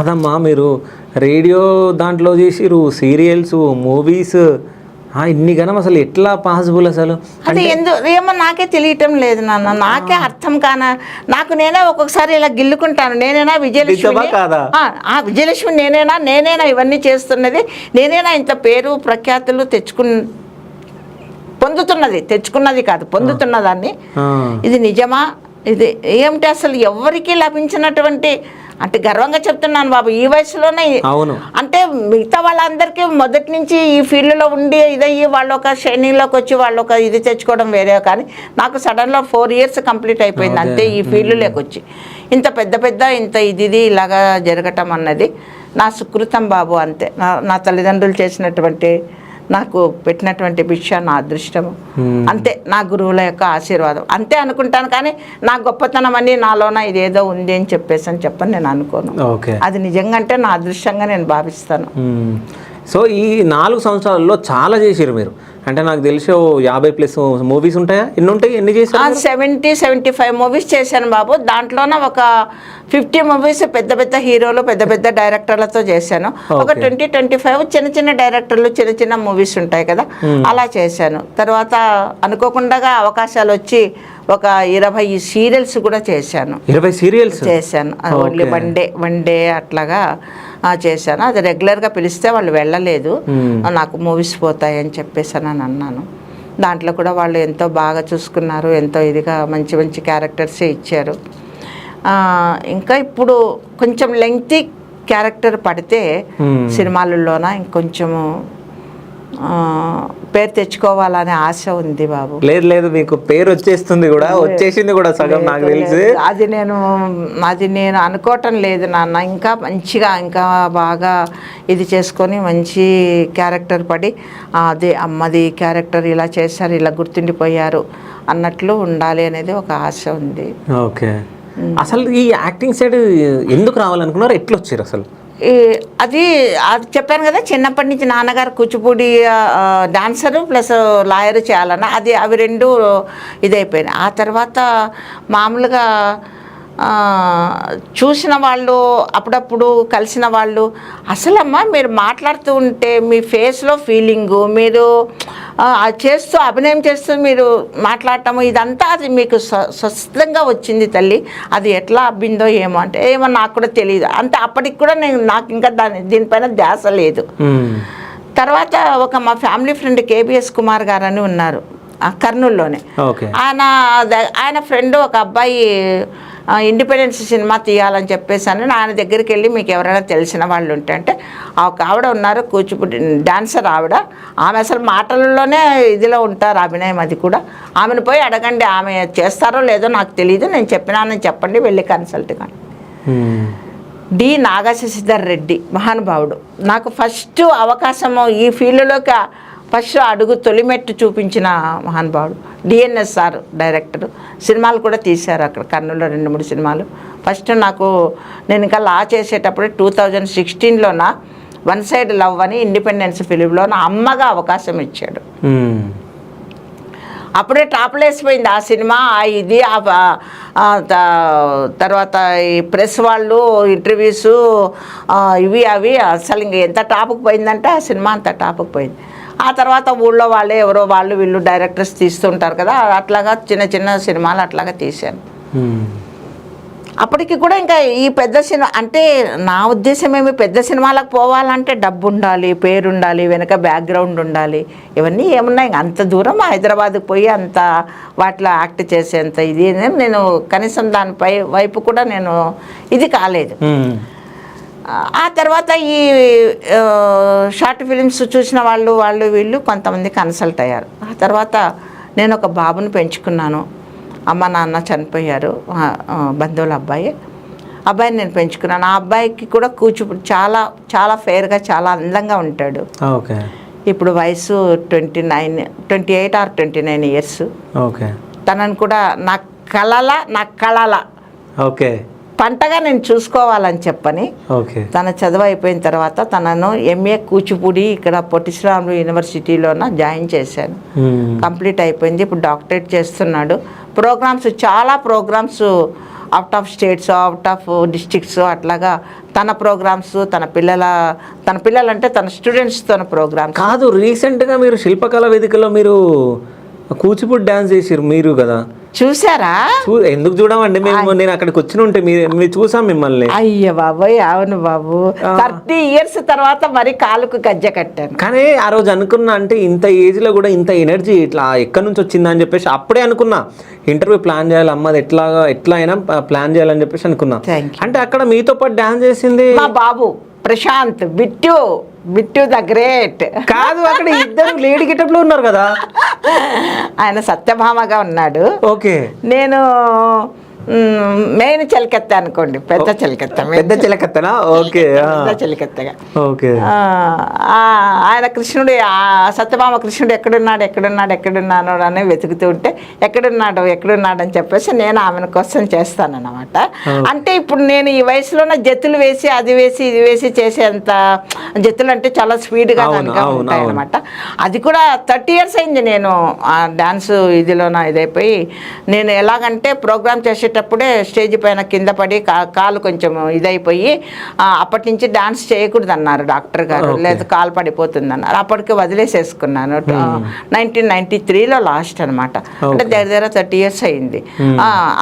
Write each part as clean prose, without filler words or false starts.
కాదమ్మా, మీరు రేడియో దాంట్లో చేసిరు, సీరియల్స్, మూవీస్, ఇన్ని గనం అసలు ఎట్లా పాసిబుల్ అసలు? అది ఏమో నాకే తెలియటం లేదు నాన్న, నాకే అర్థం కాన. నాకు నేనే ఒక్కొక్కసారి ఇలా గిల్లుకుంటాను, నేనేనా విజయలక్ష్మి కాదా? విజయలక్ష్మి నేనేనా ఇవన్నీ చేస్తున్నది, నేనేనా ఇంత పేరు ప్రఖ్యాతులు తెచ్చుకున్నది కాదు, పొందుతున్నదాన్ని. ఇది నిజమా? ఇది ఏమిటి అసలు? ఎవరికి లభించినటువంటి, అంటే గర్వంగా చెప్తున్నాను బాబు, ఈ వయసులోనే. అవును. అంటే మిగతా వాళ్ళందరికీ మొదటి నుంచి ఈ ఫీల్డ్లో ఉండి ఇదయ్యి వాళ్ళు ఒక షైనింగ్లోకి వచ్చి వాళ్ళు ఒక ఇది తెచ్చుకోవడం వేరే, కానీ నాకు సడన్గా 4 years కంప్లీట్ అయిపోయింది అంతే ఈ ఫీల్డ్లోకి వచ్చి. ఇంత పెద్ద ఇంత ఇది ఇలాగా జరగటం అన్నది నా సుకృతం బాబు, అంతే. నా తల్లిదండ్రులు చేసినటువంటి, నాకు పెట్టినటువంటి భిక్ష, నా అదృష్టము అంతే, నా గురువుల యొక్క ఆశీర్వాదం అంతే అనుకుంటాను. కానీ నా గొప్పతనం అని నాలోన ఇదేదో ఉంది అని చెప్పని నేను అనుకోను. అది నిజంగా అంటే నా అదృష్టంగా నేను భావిస్తాను. సో ఈ 4 సంవత్సరాల్లో చాలా చేసారు మీరు, అంటే నాకు తెలిసి 50+ మూవీస్ ఉంటాయా? ఎన్ని చేశారు? 70-75 మూవీస్ చేశాను బాబు. దాంట్లోనే ఒక 50 మూవీస్ పెద్ద హీరోలు, పెద్ద డైరెక్టర్లతో చేశాను. ఒక 20-25 చిన్న డైరెక్టర్లు, చిన్న మూవీస్ ఉంటాయి కదా, అలా చేశాను. తర్వాత అనుకోకుండా అవకాశాలు వచ్చి ఒక 20 సీరియల్స్ కూడా చేశాను. 20 సీరియల్స్ చేశాను. ఓన్లీ వన్ డే అట్లాగా చేశాను. అది రెగ్యులర్గా పిలిస్తే వాళ్ళు వెళ్ళలేదు, నాకు మూవీస్ పోతాయి అని చెప్పేసి అని అన్నాను. దాంట్లో కూడా వాళ్ళు ఎంతో బాగా చూసుకున్నారు, ఎంతో ఇదిగా మంచి క్యారెక్టర్సే ఇచ్చారు. ఇంకా ఇప్పుడు కొంచెం లెంగ్తీ క్యారెక్టర్ పడితే సినిమాలలోన ఇంకొంచెము పేరు తెచ్చుకోవాలనే ఆశ ఉంది బాబు. లేదు, మీకు పేరు వచ్చేసింది కూడా సగం నాకు తెలిసి. అది నేను అనుకోవటం లేదు నాన్న. ఇంకా మంచిగా, ఇంకా బాగా ఇది చేసుకొని మంచి క్యారెక్టర్ పడి, అదే అమ్మది క్యారెక్టర్ ఇలా చేశారు, ఇలా గుర్తుండిపోయారు అన్నట్లు ఉండాలి అనేది ఒక ఆశ ఉంది. ఓకే. అసలు ఈ యాక్టింగ్ సైడ్ ఎందుకు రావాలనుకున్నారు? ఎట్లా వచ్చారు అసలు? అది చెప్పాను కదా, చిన్నప్పటి నుంచి నాన్నగారు కూచిపూడి డాన్సరు ప్లస్ లాయరు చేయాలన్న, అవి రెండు ఇదైపోయినాయి. ఆ తర్వాత మామూలుగా చూసిన వాళ్ళు, అప్పుడప్పుడు కలిసిన వాళ్ళు, అసలమ్మా మీరు మాట్లాడుతూ ఉంటే మీ ఫేస్లో ఫీలింగు, మీరు చేస్తూ అభినయం చేస్తూ మీరు మాట్లాడటము, ఇదంతా అది మీకు స్వస్థంగా వచ్చింది తల్లి. అది ఎట్లా అబ్బిందో ఏమో, అంటే ఏమో నాకు కూడా తెలియదు. అంటే అప్పటికి కూడా నాకు ఇంకా దీనిపైన ధ్యాస లేదు. తర్వాత మా ఫ్యామిలీ ఫ్రెండ్ KBS కుమార్ గారు అని ఉన్నారు కర్నూలులోనే. ఆయన ఫ్రెండ్ ఒక అబ్బాయి ఇండిపెండెన్స్ సినిమా తీయాలని చెప్పేసి అని ఆయన దగ్గరికి వెళ్ళి, మీకు ఎవరైనా తెలిసిన వాళ్ళు ఉంటే అంటే, ఒక ఆవిడ ఉన్నారు కూచిపూడి డాన్సర్ ఆవిడ, ఆమె అసలు మాటలలోనే ఇదిలో ఉంటారు అభినయం, అది కూడా. ఆమెను పోయి అడగండి, ఆమె చేస్తారో లేదో నాకు తెలియదు, నేను చెప్పినానని చెప్పండి, వెళ్ళి కన్సల్ట్ కానీ. డి నాగశశిధర్ రెడ్డి మహానుభావుడు, నాకు ఫస్ట్ అవకాశము ఈ ఫీల్డ్లోకి ఫస్ట్ అడుగు తొలిమెట్టు చూపించిన మహానుభావుడు. DNS డైరెక్టరు, సినిమాలు కూడా తీశారు అక్కడ కర్నూలులో 2-3 సినిమాలు. ఫస్ట్ నేను ఇంకా లా చేసేటప్పుడు 2016లోన వన్ సైడ్ లవ్ అని ఇండిపెండెన్స్ ఫిలింలో అమ్మగా అవకాశం ఇచ్చాడు. అప్పుడే టాప్లో వేసిపోయింది ఆ సినిమా. ఇది తర్వాత ఈ ప్రెస్ వాళ్ళు ఇంటర్వ్యూసు ఇవి అవి అసలు ఇంక ఎంత టాప్కి పోయిందంటే ఆ సినిమా అంత టాప్కి పోయింది. ఆ తర్వాత ఊళ్ళో వాళ్ళే ఎవరో వీళ్ళు డైరెక్టర్స్ తీస్తుంటారు కదా, అట్లాగా చిన్న సినిమాలు అట్లాగా తీశాను. అప్పటికి కూడా ఇంకా ఈ పెద్ద సినిమా అంటే నా ఉద్దేశం ఏమి, పెద్ద సినిమాలకు పోవాలంటే డబ్బు ఉండాలి, పేరు ఉండాలి, వెనక బ్యాక్గ్రౌండ్ ఉండాలి, ఇవన్నీ ఏమున్నాయి. అంత దూరం హైదరాబాద్కి పోయి అంత వాటిలో యాక్ట్ చేసేంత ఇది నేను కనీసం దానిపై వైపు కూడా నేను ఇది కాలేదు. ఆ తర్వాత ఈ షార్ట్ ఫిలిమ్స్ చూసిన వీళ్ళు కొంతమంది కన్సల్ట్ అయ్యారు. ఆ తర్వాత నేను ఒక బాబుని పెంచుకున్నాను. అమ్మ నాన్న చనిపోయారు, బంధువుల అబ్బాయిని నేను పెంచుకున్నాను. ఆ అబ్బాయికి కూడా కూచిపూడి చాలా చాలా ఫెయిర్గా, చాలా అందంగా ఉంటాడు. ఇప్పుడు వయసు 28 or 29 years. తనను కూడా నా కళల పంటగా నేను చూసుకోవాలని చెప్పని తన చదువు అయిపోయిన తర్వాత తనను MA కూచిపూడి ఇక్కడ పొట్టి శ్రీరాములు యూనివర్సిటీలోన జాయిన్ చేశాను. కంప్లీట్ అయిపోయింది. ఇప్పుడు డాక్టరేట్ చేస్తున్నాడు. చాలా programmes out of states, out of districts అట్లాగా తన ప్రోగ్రామ్స్, తన పిల్లలంటే తన స్టూడెంట్స్తో ప్రోగ్రామ్స్. కాదు, రీసెంట్గా మీరు శిల్పకళా వేదికలో మీరు కూచిపూడి డ్యాన్స్ చేసిర్రు మీరు కదా? చూసారా? ఎందుకు చూడమండి, నేను అక్కడికి వచ్చిన ఉంటే మీరు చూసాం మిమ్మల్ని. అయ్య బాబోయ్, అవును బాబు, 30 years తర్వాత మరి కాలుకు గజ్జె కట్టాను. కానీ ఆ రోజు అనుకున్నా, అంటే ఇంత ఏజ్లో కూడా ఇంత ఎనర్జీ ఇట్లా ఎక్కడి నుంచి వచ్చిందా అని చెప్పేసి అప్పుడే అనుకున్నా. ఇంటర్వ్యూ ప్లాన్ చేయాలి అమ్మది, ఎట్లా అయినా ప్లాన్ చేయాలని చెప్పేసి అనుకున్నా. అంటే అక్కడ మీతో పాటు డాన్స్ చేసింది మా బాబు ప్రశాంత్, బిట్టు ద గ్రేట్. కాదు, అక్కడ ఇద్దరు లేడీ గెటప్ లో ఉన్నారు కదా. ఆయన సత్యభామగా ఉన్నాడు. ఓకే. నేను మెయిన్ చిలకెత్త అనుకోండి, పెద్ద చిలకెత్తనా? ఓకే, పెద్ద చిలకెత్తగా. ఓకే. ఆయన కృష్ణుడు, సత్యభామ కృష్ణుడు ఎక్కడున్నాడు అని వెతుకుతూ ఉంటే ఎక్కడున్నాడు అని చెప్పేసి నేను ఆమెను క్వశ్చన్ చేస్తానన్నమాట. అంటే ఇప్పుడు నేను ఈ వయసులోనే జత్తులు వేసి అది వేసి ఇది వేసి చేసేంత, జత్తులు అంటే చాలా స్పీడ్గా ఉంటాయి అనమాట. అది కూడా 30 years అయింది నేను ఆ డాన్స్ ఇదైపోయి. నేను ఎలాగంటే ప్రోగ్రామ్ చేసేటప్పుడే స్టేజ్ పైన కింద పడి కాలు కొంచెం ఇదైపోయి అప్పటి నుంచి డాన్స్ చేయకూడదు అన్నారు డాక్టర్ గారు, లేదా కాలు పడిపోతుంది అన్నారు. అప్పటికి వదిలేసేసుకున్నాను. 1993లో లాస్ట్ అనమాట. అంటే దగ్గర 30 years అయింది.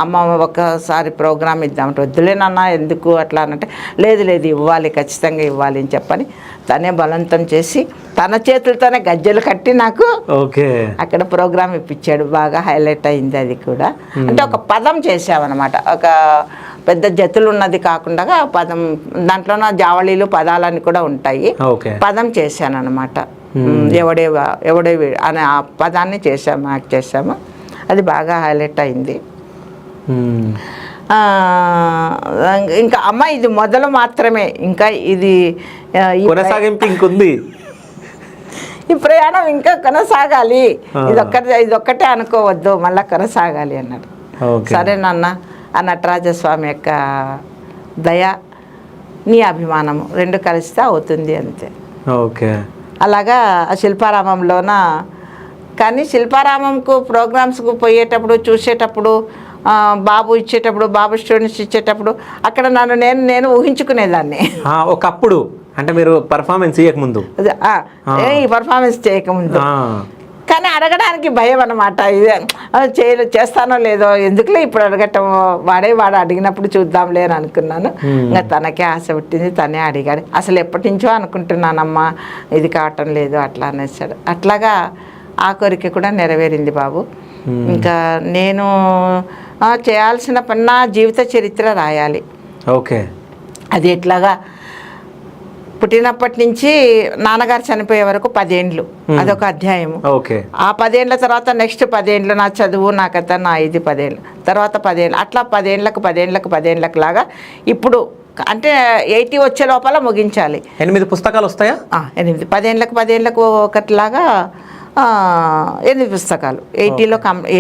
అమ్మ ఒకసారి ప్రోగ్రామ్ ఇద్దామంటే, వద్దులేనన్నా ఎందుకు అట్లా అంటే, లేదు ఇవ్వాలి, ఖచ్చితంగా ఇవ్వాలి అని చెప్పని తనే బలవంతం చేసి తన చేతులతోనే గజ్జెలు కట్టి నాకు అక్కడ ప్రోగ్రామ్ ఇప్పించాడు. బాగా హైలైట్ అయింది అది కూడా. అంటే ఒక పదం చేసామన్నమాట, ఒక పెద్ద జతులు ఉన్నది కాకుండా పదం, దాంట్లోన జావళీలు పదాలని కూడా ఉంటాయి. పదం చేశాను అనమాట. ఎవడే అనే ఆ పదాన్ని యాక్ట్ చేసాము. అది బాగా హైలైట్ అయింది. ఇంకా అమ్మ ఇది మొదలు మాత్రమే, ఇంకా ఇది కొనసాగింపు ఇంకుంది. ఈ ప్రయాణం ఇంకా కొనసాగాలి, ఇదొక్కటే అనుకోవద్దు, మళ్ళా కొనసాగాలి అన్నాడు. సరే నాన్న, ఆ నటరాజస్వామి యొక్క దయ, నీ అభిమానము రెండు కలిస్తే అవుతుంది అంతే. ఓకే. అలాగా ఆ శిల్పారామంలోన, కానీ శిల్పారామంకు ప్రోగ్రామ్స్కు పోయేటప్పుడు చూసేటప్పుడు బాబు స్టూడెంట్స్ ఇచ్చేటప్పుడు అక్కడ నేను ఊహించుకునేదాన్ని. ఒకప్పుడు అంటే మీరు పర్ఫార్మెన్స్ చేయకముందు, ఈ పర్ఫార్మెన్స్ చేయకముందు, కానీ అడగడానికి భయం అన్నమాట. ఇదే చేస్తానో లేదో, ఎందుకులే ఇప్పుడు అడగటం, వాడు అడిగినప్పుడు చూద్దాంలే అని అనుకున్నాను. ఇంకా తనకే ఆశ పుట్టింది, తనే అడిగాడు. అసలు ఎప్పటి నుంచో అనుకుంటున్నానమ్మా, ఇది కావటం లేదు అట్లా అనేసాడు. అట్లాగా ఆ కోరిక కూడా నెరవేరింది బాబు. ఇంకా నేను చేయాల్సిన పని, నా జీవిత చరిత్ర రాయాలి. ఓకే. అది ఎట్లాగా, పుట్టినప్పటి నుంచి నాన్నగారు చనిపోయే వరకు 10 ఏండ్లు, అదొక అధ్యాయము. ఆ 10 ఏండ్ల తర్వాత నెక్స్ట్ 10 ఏండ్లు నా చదువు, నా కథ, నా ఇది 10 ఏళ్ళు, తర్వాత 10 ఏళ్ళు, అట్లా 10 ఏండ్లకు లాగా ఇప్పుడు అంటే 80 వచ్చే లోపల ముగించాలి. 8 పుస్తకాలు వస్తాయా? 8, 10 ఏండ్లకు ఒకటిలాగా 8 పుస్తకాలు.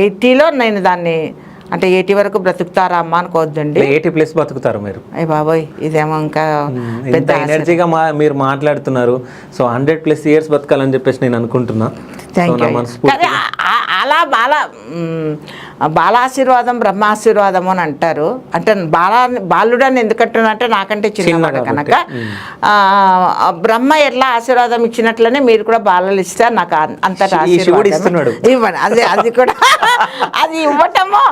80లో నేను దాన్ని, అంటే 80 వరకు బ్రతుకుతారా అమ్మ అనుకోవద్దండి, 80+ బతుకుతారు మీరు. అయ్య బాబోయ్, ఇదేమో ఇంకా పెద్ద ఎనర్జీగా మీరు మాట్లాడుతున్నారు. సో 100+ years బతకాలని చెప్పేసి నేను అనుకుంటున్నా. అలా బాలాశీర్వాదం బ్రహ్మాశీర్వాదం అని అంటారు. అంటే బాలుడని ఎందుకంటున్నా, నాకంటే చిన్నవాడు కనుక బ్రహ్మ ఎట్లా ఆశీర్వాదం ఇచ్చినట్లనే మీరు కూడా బాలలు ఇస్తే నాకు అంతటి ఆశీర్వాదం ఇవ్వండి. అది కూడా అది ఇవ్వటము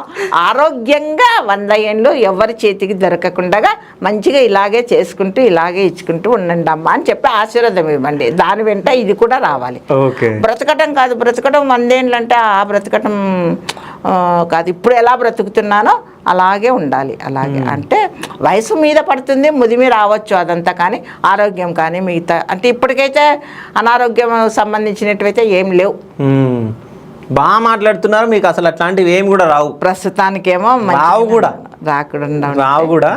ఆరోగ్యంగా 100 ఏళ్ళు ఎవరి చేతికి దొరకకుండా మంచిగా ఇలాగే చేసుకుంటూ ఇలాగే ఇచ్చుకుంటూ ఉండండి అమ్మా అని చెప్పి ఆశీర్వాదం ఇవ్వండి. దాని వెంట ఇది కూడా రావాలి. బ్రతకటం కాదు, బ్రతకడం 100 ఏళ్ళు అంటే ఆ బ్రతకటం కాదు, ఇప్పుడు ఎలా బ్రతుకుతున్నానో అలాగే ఉండాలి. అలాగే అంటే వయసు మీద పడుతుంది, ముదిమి రావచ్చు అదంతా, కానీ ఆరోగ్యం కానీ మిగతా అంటే ఇప్పటికైతే అనారోగ్యం సంబంధించినట్టువైతే ఏం లేవు. బాగా మాట్లాడుతున్నారు, మీకు అసలు అట్లాంటివి ఏం కూడా రావు ప్రస్తుతానికేమో. రావు కూడా.